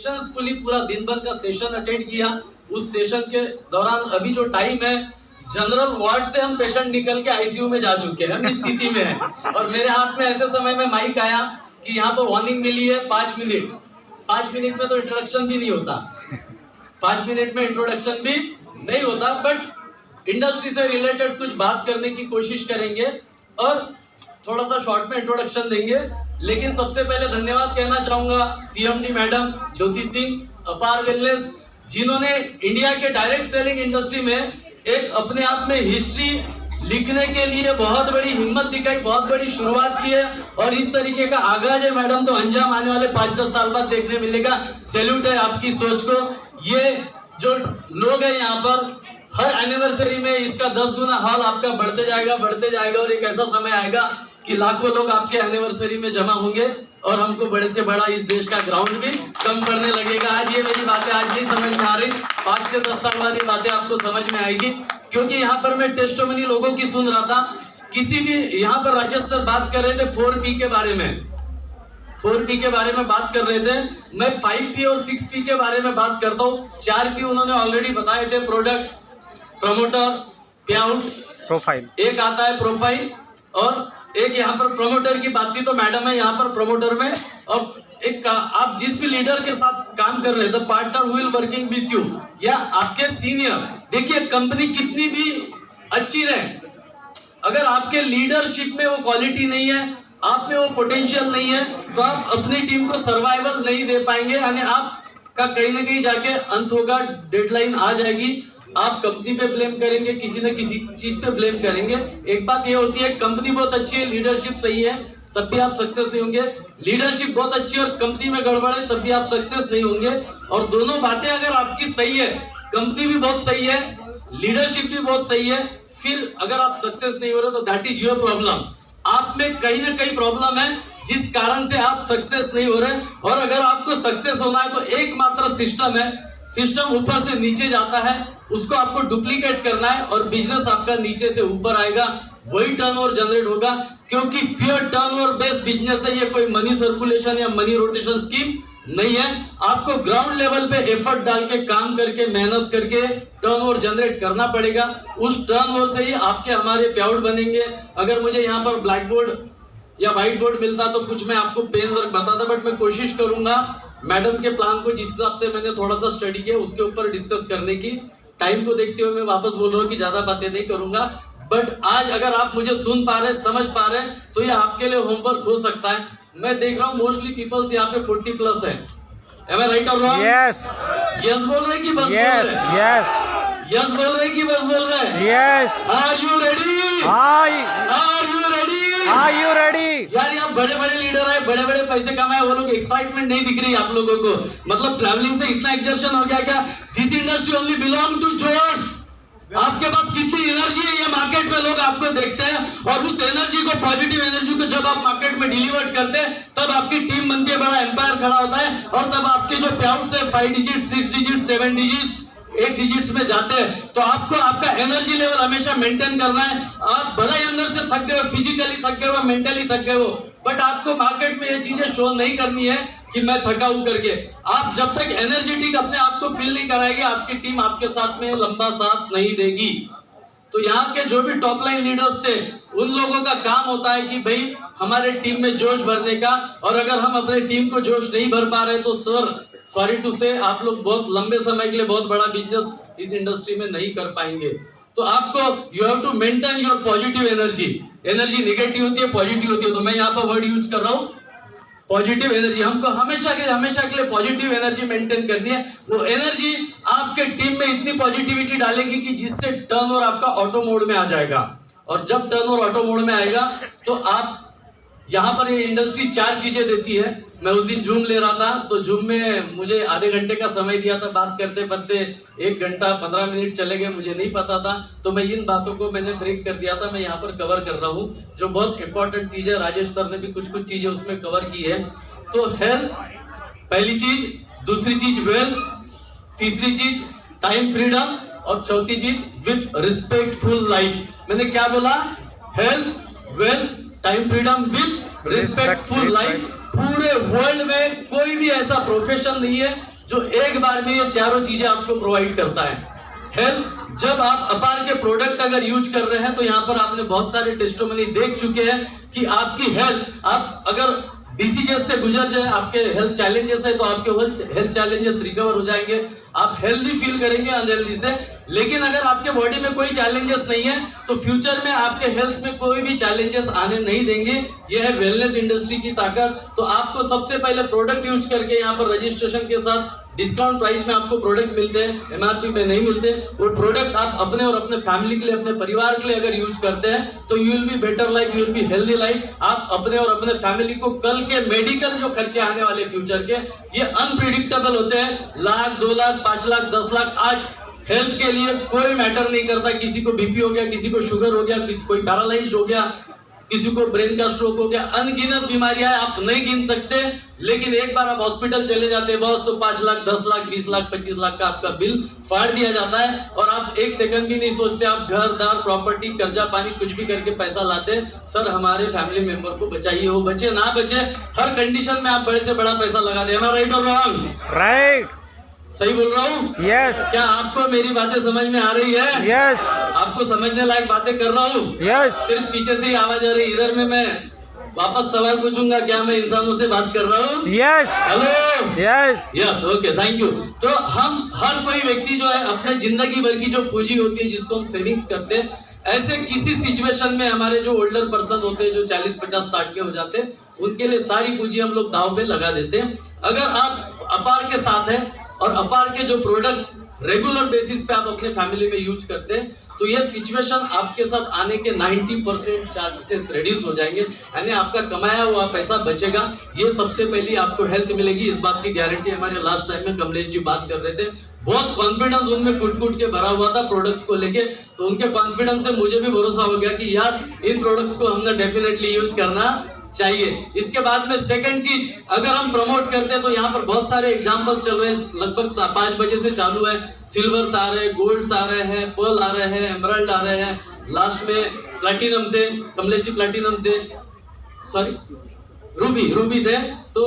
Successfully पूरा दिन भर का सेशन अटेंड किया। उस सेशन के दौरान अभी जो टाइम है, जनरल वार्ड से हम पेशेंट निकल के आईसीयू में जा चुके हैं, हम इस स्थिति में हैं। और मेरे हाथ में ऐसे समय में माइक आया कि यहाँ पर वार्निंग मिली है 5 मिनट। 5 मिनट में तो इंट्रोडक्शन भी नहीं होता, 5 मिनट में इंट्रोडक्शन भी नहीं होता, बट इंडस्ट्री से रिलेटेड कुछ बात करने की कोशिश करेंगे और थोड़ा सा शॉर्ट में इंट्रोडक्शन देंगे। लेकिन सबसे पहले धन्यवाद कहना चाहूंगा सीएमडी मैडम ज्योति सिंह अपार वेलनेस, जिन्होंने इंडिया के डायरेक्ट सेलिंग इंडस्ट्री में एक अपने आप में हिस्ट्री लिखने के लिए बहुत बड़ी हिम्मत दिखाई, बहुत बड़ी शुरुआत की है। और इस तरीके का आगाज है मैडम, तो अंजाम आने वाले 5-10 साल बाद देखने मिलेगा। सैल्यूट है आपकी सोच को। ये जो लोग हैं यहाँ पर, हर एनिवर्सरी में इसका 10 गुना हॉल आपका बढ़ते जाएगा और एक ऐसा समय आएगा कि लाखों लोग आपके एनिवर्सरी में जमा होंगे और हमको बड़े से बड़ा इस देश का ग्राउंड भी कम पड़ने लगेगा। आज ये मेरी बातें आज नहीं समझ में आ रही, 5 से 10 साल बाद ये बातें आपको समझ में आएगी। क्योंकि यहाँ पर मैं टेस्टिमनी लोगों की सुन रहा था, किसी भी यहाँ पर राजेश सर बात कर रहे थे 4P के बारे में, 4P के बारे में बात कर रहे थे। मैं 5P और 6P के बारे में बात करता हूँ। 4P उन्होंने ऑलरेडी बताए थे, प्रोडक्ट, प्रमोटर, पे आउट, प्रोफाइल। एक आता है प्रोफाइल और एक यहाँ पर प्रमोटर की बात थी, तो मैडम है यहाँ पर प्रमोटर में। और एक आप जिस भी लीडर के साथ काम कर रहे थे, partner who will working with you या आपके सीनियर, देखिए कंपनी कितनी भी अच्छी रहे, अगर आपके लीडरशिप में वो क्वालिटी नहीं है, आप में वो पोटेंशियल नहीं है, तो आप अपनी टीम को सर्वाइवल नहीं दे पाएंगे। यानी आपका कहीं ना कहीं जाके अंत होगा, डेडलाइन आ जाएगी, आप कंपनी पे ब्लेम करेंगे, किसी न किसी चीज पे ब्लेम करेंगे। एक बात ये होती है, कंपनी बहुत अच्छी है, लीडरशिप सही है, तब भी आप सक्सेस नहीं होंगे। लीडरशिप बहुत अच्छी है और कंपनी में गड़बड़ है, तब भी आप सक्सेस नहीं होंगे। और दोनों बातें अगर आपकी सही है, कंपनी भी बहुत सही है, लीडरशिप भी बहुत सही है, फिर अगर आप सक्सेस नहीं हो रहे तो दैट इज योर प्रॉब्लम। आप में कहीं ना कहीं प्रॉब्लम है जिस कारण से आप सक्सेस नहीं हो रहे। और अगर आपको सक्सेस होना है तो एकमात्र सिस्टम है, सिस्टम ऊपर से नीचे जाता है, उसको आपको डुप्लीकेट करना है और बिजनेस आपका नीचे से ऊपर आएगा, वही टर्नओवर जनरेट होगा। क्योंकि प्योर टर्नओवर बेस्ड बिजनेस है, ये कोई मनी सर्कुलेशन या मनी रोटेशन स्कीम नहीं है। आपको ग्राउंड लेवल पे एफर्ट डाल के, काम करके, मेहनत करके टर्नओवर जनरेट करना पड़ेगा। उस टर्नओवर से ही आपके हमारे पे आउट बनेंगे। अगर मुझे यहाँ पर ब्लैक बोर्ड या व्हाइट बोर्ड मिलता तो कुछ मैं आपको पेन वर्क बताता, बट मैं कोशिश करूंगा मैडम के प्लान को जिस हिसाब से मैंने थोड़ा सा स्टडी किया उसके ऊपर डिस्कस करने की। टाइम को देखते हुए मैं वापस बोल रहा हूँ कि ज्यादा बातें नहीं करूंगा, बट आज अगर आप मुझे सुन पा रहे, समझ पा रहे, तो ये आपके लिए होमवर्क हो सकता है। मैं देख रहा हूँ मोस्टली पीपल्स यहाँ पे 40 प्लस है। Am I right or wrong? Yes. Yes बोल रहे कि बस बोल रहे? Yes. Yes बोल रहे कि बस बोल रहे? Yes. Are you ready? Are you ready? Are you ready? यार यहाँ बड़े बड़े लीडर आए, बड़े बड़े पैसे कमाए, वो लोग एक्साइटमेंट नहीं दिख रही आप लोगों को। मतलब ट्रैवलिंग से इतना एक्सर्शन हो गया क्या? This industry only belong to जोश। आपके पास कितनी एनर्जी है, ये मार्केट में लोग आपको देखते हैं। और उस एनर्जी को, पॉजिटिव एनर्जी को जब आप मार्केट में डिलीवर करते हैं, तब आपकी टीम बनती है, बड़ा एम्पायर खड़ा होता है। और तब आपके जो पे आउट्स है 5 डिजिट, 6 डिजिट, 7 डिजिट, 8 डिजिट्स में जाते हैं। तो आपको आपका एनर्जी लेवल हमेशा मेंटेन करना है। आप भले ही अंदर से थक गए, फिजिकली थक गए हो, मेंटली थक गए हो, बट आपको मार्केट में ये चीजें शो नहीं करनी है कि मैं थका हूं करके। आप जब तक एनर्जेटिक अपने आप को फील नहीं कराएंगे, आपकी टीम आपके साथ में लंबा साथ नहीं देगी। तो यहाँ के जो भी टॉप लाइन लीडर्स थे, उन लोगों का काम होता है कि भाई हमारे टीम में जोश भरने का। और अगर हम अपने टीम को जोश नहीं भर पा रहे तो सर, सॉरी टू से, आप लोग बहुत लंबे समय के लिए बहुत बड़ा बिजनेस इस इंडस्ट्री में नहीं कर पाएंगे। तो आपको you have to maintain your positive energy. Energy negative होती है, पॉजिटिव होती है, तो मैं यहाँ पर वर्ड यूज कर रहा हूँ पॉजिटिव एनर्जी। हमको हमेशा के लिए पॉजिटिव एनर्जी मेंटेन करनी है। वो एनर्जी आपके टीम में इतनी पॉजिटिविटी डालेगी कि जिससे टर्नओवर आपका ऑटो मोड में आ जाएगा। और जब टर्नओवर ऑटो मोड में आएगा तो आप यहाँ पर ये इंडस्ट्री 4 चीजें देती है। मैं उस दिन जूम ले रहा था, तो जूम में मुझे आधे घंटे का समय दिया था, बात करते करते 1 घंटा 15 मिनट चले गए, मुझे नहीं पता था। तो मैं इन बातों को मैंने ब्रेक कर दिया था, मैं यहाँ पर कवर कर रहा हूँ जो बहुत इंपॉर्टेंट चीज है। राजेश सर ने भी कुछ चीजें उसमें कवर की है। तो हेल्थ पहली चीज, दूसरी चीज वेल्थ, तीसरी चीज टाइम फ्रीडम, और चौथी चीज विद रिस्पेक्टफुल लाइफ। मैंने क्या बोला? Health, wealth, time freedom with respectful life. पूरे वर्ल्ड में कोई भी ऐसा प्रोफेशन नहीं है जो एक बार में ये चारों चीजें आपको प्रोवाइड करता है। हेल्थ, जब आप अपार के प्रोडक्ट अगर यूज कर रहे हैं तो यहाँ पर आपने बहुत सारे टेस्टिमोनी देख चुके हैं कि आपकी हेल्थ, आप अगर डिसीजेस से गुजर जाए, आपके हेल्थ चैलेंजेस है तो आपके हेल्थ चैलेंजेस रिकवर हो जाएंगे, आप हेल्दी फील करेंगे अनहेल्दी से। लेकिन अगर आपके बॉडी में कोई चैलेंजेस नहीं है तो फ्यूचर में आपके हेल्थ में कोई भी चैलेंजेस आने नहीं देंगे। यह है वेलनेस इंडस्ट्री की ताकत। तो आपको सबसे पहले प्रोडक्ट यूज करके यहाँ पर रजिस्ट्रेशन के साथ डिस्काउंट प्राइस में आपको प्रोडक्ट मिलते हैं, एमआरपी में नहीं मिलते। वो प्रोडक्ट आप अपने और अपने फैमिली के लिए, अपने परिवार के लिए अगर यूज करते हैं तो you will be better life, you will be healthy life. आप अपने और अपने फैमिली को कल के मेडिकल जो खर्चे आने वाले फ्यूचर के, ये अनप्रिडिक्टेबल होते हैं। लाख, 2 लाख, 5 लाख, 10 लाख। आज हेल्थ के लिए कोई मैटर नहीं करता, किसी को बीपी हो गया, किसी को शुगर हो गया, किसी कोई पैरालाइज्ड हो गया, किसी को ब्रेन का स्ट्रोक हो गया, अनगिनत बीमारियां आप नहीं गिन सकते। लेकिन एक बार आप हॉस्पिटल चले जाते हैं बस तो 5 लाख, 10 लाख, 20 लाख, 25 लाख का आपका बिल फाड़ दिया जाता है और आप एक सेकंड भी नहीं सोचते, आप घर दार, प्रॉपर्टी, कर्जा पानी कुछ भी करके पैसा लाते। सर हमारे फैमिली मेंबर को बचाइए, वो बचे ना बचे, हर कंडीशन में आप बड़े से बड़ा पैसा लगा दे। राइट और रॉन्ग? राइट, सही बोल रहा हूँ? यस। क्या आपको मेरी बातें समझ में आ रही है? यस। आपको समझने लायक बातें कर रहा हूँ? यस। सिर्फ पीछे से ही आवाज आ रही, इधर में मैं वापस सवाल पूछूंगा, क्या मैं इंसानों से बात कर रहा हूँ? Yes. Hello. Yes. Yes, okay, thank you. तो हम हर कोई व्यक्ति जो है अपने जिंदगी भर की जो पूंजी होती है जिसको हम सेविंग्स करते हैं, ऐसे किसी सिचुएशन में हमारे जो ओल्डर पर्सन होते हैं जो 40, 50, 60 के हो जाते हैं, उनके लिए सारी पूंजी हम लोग दाव पे लगा देते हैं। अगर आप अपार के साथ हैं और अपार के जो प्रोडक्ट्स रेगुलर बेसिस पे आप अपने फैमिली में यूज करते हैं तो ये सिचुएशन आपके साथ आने के 90% चांसेस रिड्यूस हो जाएंगे, यानी आपका कमाया हुआ पैसा बचेगा। ये सबसे पहली आपको हेल्थ मिलेगी, इस बात की गारंटी। हमारे लास्ट टाइम में कमलेश जी बात कर रहे थे, बहुत कॉन्फिडेंस उनमें कुट के भरा हुआ था प्रोडक्ट्स को लेके, तो उनके कॉन्फिडेंस से मुझे भी भरोसा हो गया कि यार इन प्रोडक्ट्स को हमने डेफिनेटली यूज करना चाहिए। इसके बाद में सेकंड चीज, अगर हम प्रमोट करते हैं तो यहाँ पर बहुत सारे एग्जांपल्स चल रहे हैं, लगभग 5 बजे से चालू है। सिल्वर्स आ रहे हैं, गोल्ड्स आ रहे हैं, पर्ल आ रहे हैं, एमराल्ड आ रहे हैं, लास्ट में प्लैटिनम थे, कमलेश जी प्लैटिनम थे, सॉरी रूबी थे। तो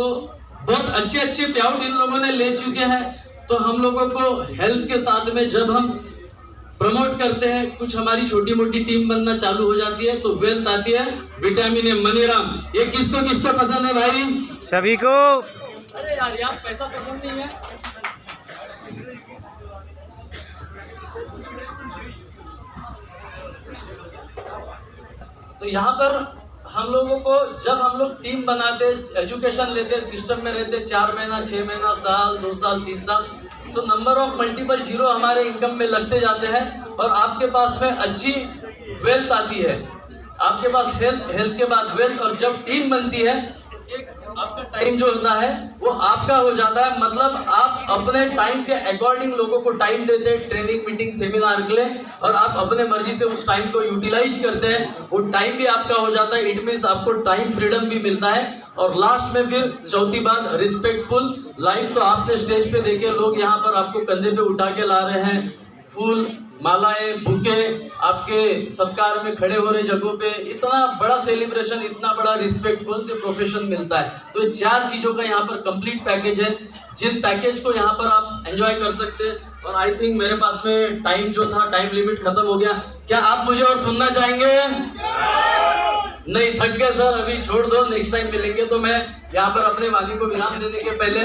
बहुत अच्छे पे आउट इन लोगों ने ले चुके हैं। तो हम लोगों को हेल्थ के साथ में जब हम प्रमोट करते हैं, कुछ हमारी छोटी मोटी टीम बनना चालू हो जाती है तो वेल्थ आती है, विटामिन है। मनीराम, ये किसको पसंद है भाई? सभी को। अरे यार, यहाँ पैसा पसंद नहीं है। तो यहाँ पर हम लोगों को जब हम लोग टीम बनाते, एजुकेशन लेते, सिस्टम में रहते, 4 महीना, 6 महीना, साल, 2 साल, 3 साल, तो नंबर ऑफ मल्टीपल जीरो हमारे इनकम में लगते जाते हैं और आपके पास में अच्छी वेल्थ आती है। आपके पास हेल्थ के बाद वेल्थ, और जब टीम बनती है एक आपका टाइम जो होता है वो आपका हो जाता है। मतलब आप अपने टाइम के अकॉर्डिंग लोगों को टाइम देते हैं ट्रेनिंग, मीटिंग, सेमिनार के लिए, और आप अपने मर्जी से उस टाइम को यूटिलाइज करते हैं, वो टाइम भी आपका हो जाता है। इट मीन्स आपको टाइम फ्रीडम भी मिलता है। और लास्ट में फिर चौथी बात, रिस्पेक्टफुल लाइफ। तो आपने स्टेज पे देखे लोग यहाँ पर आपको कंधे पे उठा के ला रहे हैं, फूल, मालाएं, बुके आपके सत्कार में खड़े हो रहे जगहों पे। इतना बड़ा सेलिब्रेशन, इतना बड़ा रिस्पेक्ट कौन से प्रोफेशन मिलता है? तो 4 चीजों का यहाँ पर कंप्लीट पैकेज है, जिन पैकेज को यहाँ पर आप एंजॉय कर सकते हैं। और आई थिंक मेरे पास में टाइम जो था, टाइम लिमिट खत्म हो गया। क्या आप मुझे और सुनना चाहेंगे? नहीं, थक गए सर, अभी छोड़ दो, नेक्स्ट टाइम मिलेंगे। तो मैं यहाँ पर अपने वाणी को विराम देने के पहले